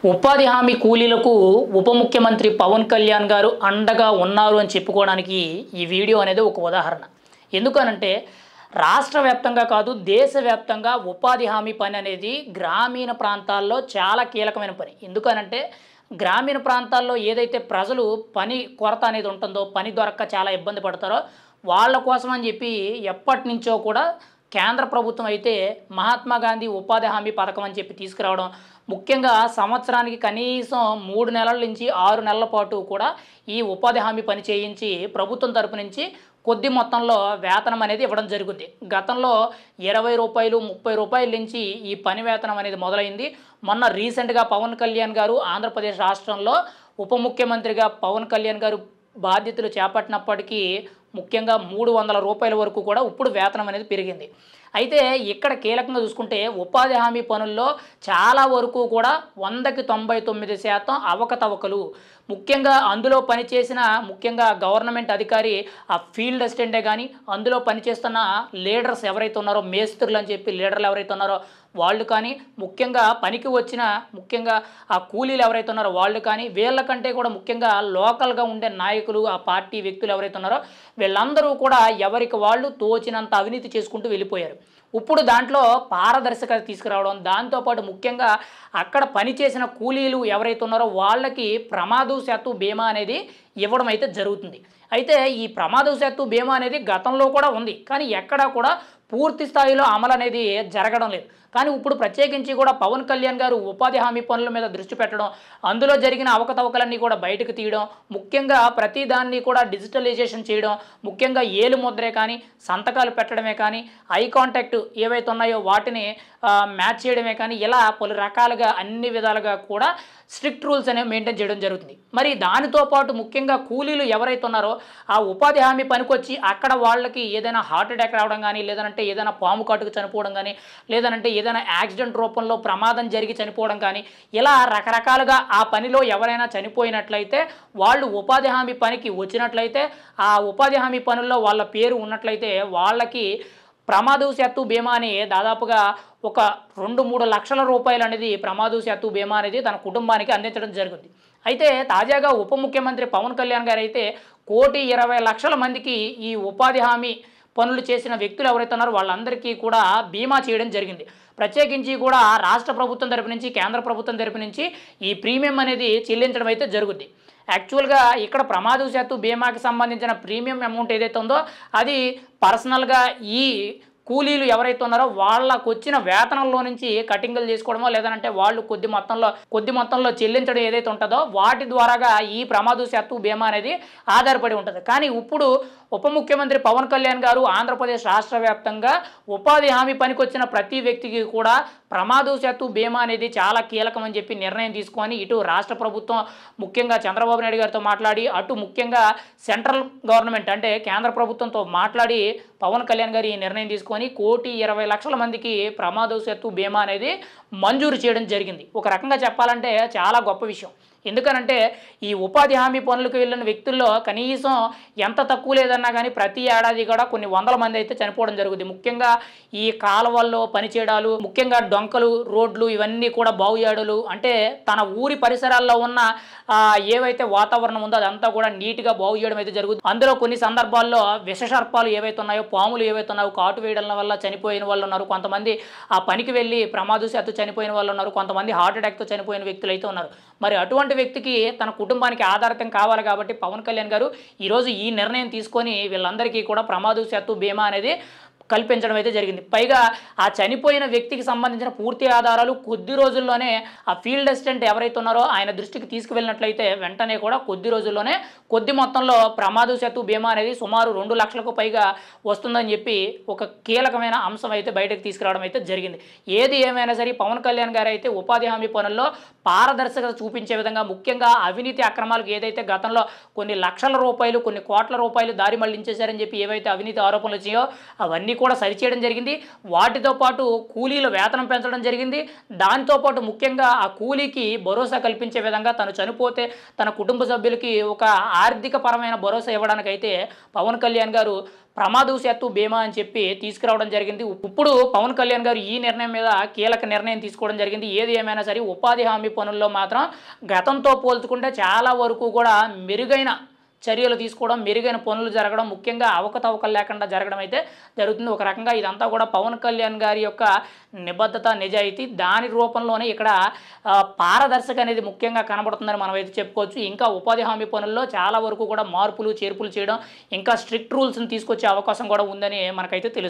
ఉపాధి హామీ కూలీలకు ఉప ముఖ్యమంత్రి పవన్ కళ్యాణ్ గారు అండగా ఉన్నారు అని చెప్పుకోవడానికి ఈ వీడియో అనేది ఒక ఉదాహరణ. ఎందుకనంటే రాష్ట్ర వ్యాప్తంగా కాదు, దేశవ్యాప్తంగా ఉపాధి హామీ పని అనేది గ్రామీణ ప్రాంతాల్లో చాలా కీలకమైన పని. ఎందుకనంటే గ్రామీణ ప్రాంతాల్లో ఏదైతే ప్రజలు పని కొరత అనేది ఉంటుందో, పని దొరక్క చాలా ఇబ్బంది పడతారో వాళ్ళ కోసం అని చెప్పి ఎప్పటినుంచో కూడా కేంద్ర ప్రభుత్వం అయితే మహాత్మా గాంధీ ఉపాధి హామీ పథకం అని చెప్పి తీసుకురావడం, ముఖ్యంగా సంవత్సరానికి కనీసం 3 నెలల నుంచి 6 నెలల పాటు కూడా ఈ ఉపాధి హామీ పని చేయించి ప్రభుత్వం తరపు నుంచి కొద్ది మొత్తంలో వేతనం అనేది ఇవ్వడం జరుగుద్ది. గతంలో రూ. 20, రూ. 30 నుంచి ఈ పని వేతనం అనేది మొదలైంది. మొన్న రీసెంట్గా పవన్ కళ్యాణ్ గారు ఆంధ్రప్రదేశ్ రాష్ట్రంలో ఉప ముఖ్యమంత్రిగా పవన్ కళ్యాణ్ గారు బాధ్యతలు చేపట్టినప్పటికీ ముఖ్యంగా రూ. 300 వరకు కూడా ఇప్పుడు వేతనం అనేది పెరిగింది. అయితే ఇక్కడ కీలకంగా చూసుకుంటే ఉపాధి హామీ పనుల్లో చాలా వరకు కూడా 100కి 99% అవకతవకలు. ముఖ్యంగా అందులో పనిచేసిన ముఖ్యంగా గవర్నమెంట్ అధికారి, ఆ ఫీల్డ్ అసిస్టెంటే కానీ, అందులో పనిచేస్తున్న లీడర్స్ ఎవరైతే ఉన్నారో, మేస్త్రులు అని చెప్పి లీడర్లు ఎవరైతే ఉన్నారో వాళ్ళు కానీ, ముఖ్యంగా పనికి వచ్చిన ముఖ్యంగా ఆ కూలీలు ఎవరైతే ఉన్నారో వాళ్ళు కానీ, వీళ్ళకంటే కూడా ముఖ్యంగా లోకల్గా ఉండే నాయకులు, ఆ పార్టీ వ్యక్తులు ఎవరైతే ఉన్నారో వీళ్ళందరూ కూడా ఎవరికి వాళ్ళు తోచినంత అవినీతి చేసుకుంటూ వెళ్ళిపోయారు. ఇప్పుడు దాంట్లో పారదర్శకత తీసుకురావడం, దాంతోపాటు ముఖ్యంగా అక్కడ పనిచేసిన కూలీలు ఎవరైతే ఉన్నారో వాళ్ళకి ప్రమాదవశాత్తు బీమా అనేది ఇవ్వడం అయితే జరుగుతుంది. అయితే ఈ ప్రమాదవశాత్తు బీమా అనేది గతంలో కూడా ఉంది, కానీ ఎక్కడా కూడా పూర్తి స్థాయిలో అమలు అనేది జరగడం లేదు. కానీ ఇప్పుడు ప్రత్యేకించి కూడా పవన్ కళ్యాణ్ గారు ఉపాధి హామీ పనుల మీద దృష్టి పెట్టడం, అందులో జరిగిన అవకతవకలన్నీ కూడా బయటకు తీయడం, ముఖ్యంగా ప్రతి దాన్ని కూడా డిజిటలైజేషన్ చేయడం, ముఖ్యంగా ఏలు ముద్రే కానీ, సంతకాలు పెట్టడమే కానీ, ఐ కాంటాక్ట్ ఏవైతే ఉన్నాయో వాటిని మ్యాచ్ చేయడమే కానీ, ఇలా పలు రకాలుగా అన్ని విధాలుగా కూడా స్ట్రిక్ట్ రూల్స్ అనేవి మెయింటైన్ చేయడం జరుగుతుంది. మరి దానితో పాటు ముఖ్యంగా కూలీలు ఎవరైతే ఉన్నారో ఆ ఉపాధి హామీ పనికొచ్చి అక్కడ వాళ్ళకి ఏదైనా హార్ట్ అటాక్ రావడం కానీ, లేదంటే ఏదైనా పాము కాటుకు చనిపోవడం కానీ, లేదంటే ఏదైనా యాక్సిడెంట్ రూపంలో ప్రమాదం జరిగి చనిపోవడం కానీ, ఇలా రకరకాలుగా ఆ పనిలో ఎవరైనా చనిపోయినట్లయితే వాళ్ళు ఉపాధి హామీ పనికి వచ్చినట్లయితే, ఆ ఉపాధి హామీ పనుల్లో వాళ్ళ పేరు ఉన్నట్లయితే వాళ్ళకి ప్రమాదవశాత్తు బీమా అని దాదాపుగా ఒక 2-3 లక్షల రూపాయలు అనేది ప్రమాదవశాత్తు బీమా అనేది తన కుటుంబానికి అందించడం జరుగుతుంది. అయితే తాజాగా ఉప ముఖ్యమంత్రి పవన్ కళ్యాణ్ గారు అయితే 1,20,00,000 మందికి ఈ ఉపాధి హామీ పనులు చేసిన వ్యక్తులు ఎవరైతే ఉన్నారో వాళ్ళందరికీ కూడా బీమా చేయడం జరిగింది. ప్రత్యేకించి కూడా రాష్ట్ర ప్రభుత్వం తరపు నుంచి, కేంద్ర ప్రభుత్వం తరపు నుంచి ఈ ప్రీమియం అనేది చెల్లించడం అయితే జరుగుద్ది. యాక్చువల్గా ఇక్కడ ప్రమాదవశాత్తు బీమాకి సంబంధించిన ప్రీమియం అమౌంట్ ఏదైతే ఉందో అది పర్సనల్గా ఈ కూలీలు ఎవరైతే ఉన్నారో వాళ్ళకు వచ్చిన వేతనంలో నుంచి కటింగులు చేసుకోవడమో, లేదంటే వాళ్ళు కొద్ది మొత్తంలో చెల్లించడం ఏదైతే ఉంటుందో వాటి ద్వారాగా ఈ ప్రమాదవశాత్తు బీమా అనేది ఆధారపడి ఉంటుంది. కానీ ఇప్పుడు ఉప ముఖ్యమంత్రి పవన్ కళ్యాణ్ గారు ఆంధ్రప్రదేశ్ రాష్ట్ర వ్యాప్తంగా ఉపాధి హామీ పనికొచ్చిన ప్రతి వ్యక్తికి కూడా ప్రమాదవశాత్తు బీమా అనేది చాలా కీలకం అని చెప్పి నిర్ణయం తీసుకొని, ఇటు రాష్ట్ర ప్రభుత్వం ముఖ్యంగా చంద్రబాబు నాయుడు గారితో మాట్లాడి, అటు ముఖ్యంగా సెంట్రల్ గవర్నమెంట్ అంటే కేంద్ర ప్రభుత్వంతో మాట్లాడి పవన్ కళ్యాణ్ గారు ఈ నిర్ణయం తీసుకొని 1,20,00,000 మందికి ప్రమాదవశాత్తు బీమా అనేది మంజూరు చేయడం జరిగింది. ఒక రకంగా చెప్పాలంటే చాలా గొప్ప విషయం. ఎందుకనంటే ఈ ఉపాధి హామీ పనులకు వెళ్ళిన వ్యక్తుల్లో కనీసం ఎంత తక్కువ లేదన్నా కానీ ప్రతి ఏడాది కూడా కొన్ని వందల మంది అయితే చనిపోవడం జరుగుతుంది. ముఖ్యంగా ఈ కాలువల్లో పనిచేయడాలు, ముఖ్యంగా డొంకలు, రోడ్లు ఇవన్నీ కూడా బాగు చేయడాలు, అంటే తన ఊరి పరిసరాల్లో ఉన్న ఏవైతే వాతావరణం ఉందో అదంతా కూడా నీట్గా బాగు చేయడం అయితే జరుగుతుంది. అందులో కొన్ని సందర్భాల్లో విషసర్పాలు ఏవైతే ఉన్నాయో, పాములు ఏవైతే ఉన్నాయో కాటు వేయడం వల్ల చనిపోయిన వాళ్ళు ఉన్నారు. కొంతమంది ఆ పనికి వెళ్ళి ప్రమాదవశాత్తు చనిపోయిన వాళ్ళు ఉన్నారు. కొంతమంది హార్ట్ అటాక్తో చనిపోయిన వ్యక్తులు అయితే ఉన్నారు. మరి అటువంటి వ్యక్తికి తన కుటుంబానికి ఆధారితం కావాలి కాబట్టి పవన్ కళ్యాణ్ గారు ఈరోజు ఈ నిర్ణయం తీసుకొని వీళ్ళందరికీ కూడా ప్రమాదవశాత్తు బీమా అనేది కల్పించడం అయితే జరిగింది. పైగా ఆ చనిపోయిన వ్యక్తికి సంబంధించిన పూర్తి ఆధారాలు కొద్ది రోజుల్లోనే ఆ ఫీల్డ్ అసిస్టెంట్ ఎవరైతే ఉన్నారో ఆయన దృష్టికి తీసుకువెళ్ళినట్లయితే వెంటనే కూడా కొద్ది రోజుల్లోనే కొద్ది మొత్తంలో ప్రమాదవశాత్తు బీమా అనేది సుమారు 2 లక్షలకు పైగా వస్తుందని చెప్పి ఒక కీలకమైన అంశం అయితే బయటకు తీసుకురావడం అయితే జరిగింది. ఏది ఏమైనా సరే పవన్ కళ్యాణ్ గారు అయితే ఉపాధి హామీ పనుల్లో పారదర్శకత చూపించే విధంగా, ముఖ్యంగా అవినీతి అక్రమాలకు ఏదైతే గతంలో కొన్ని లక్షల రూపాయలు, కొన్ని కోట్ల రూపాయలు దారి మళ్లించేశారని చెప్పి ఏవైతే అవినీతి ఆరోపణలు వచ్చాయో అవన్నీ కూడా సరిచేయడం జరిగింది. వాటితో పాటు కూలీల వేతనం పెంచడం జరిగింది. దానితో పాటు ముఖ్యంగా ఆ కూలీకి భరోసా కల్పించే విధంగా తను చనిపోతే తన కుటుంబ సభ్యులకి ఒక ఆర్థిక పరమైన భరోసా ఇవ్వడానికైతే పవన్ కళ్యాణ్ గారు ప్రమాదవశాత్తు బీమా అని చెప్పి తీసుకురావడం జరిగింది. ఇప్పుడు పవన్ కళ్యాణ్ గారు ఈ నిర్ణయం మీద కీలక నిర్ణయం తీసుకోవడం జరిగింది. ఏది ఏమైనా సరే ఉపాధి హామీ పనుల్లో మాత్రం గతంతో పోల్చుకుంటే చాలా వరకు కూడా మెరుగైన చర్యలు తీసుకోవడం, మెరుగైన పనులు జరగడం, ముఖ్యంగా అవకతవకలు లేకుండా జరగడం అయితే జరుగుతుంది. ఒక రకంగా ఇదంతా కూడా పవన్ కళ్యాణ్ గారి యొక్క నిబద్ధత, నిజాయితీ దాని రూపంలోనే ఇక్కడ పారదర్శక అనేది ముఖ్యంగా కనబడుతుందని మనం అయితే చెప్పుకోవచ్చు. ఇంకా ఉపాధి హామీ పనుల్లో చాలా వరకు కూడా మార్పులు, చేర్పులు చేయడం, ఇంకా స్ట్రిక్ట్ రూల్స్ని తీసుకొచ్చే అవకాశం కూడా ఉందని మనకైతే తెలుస్తుంది.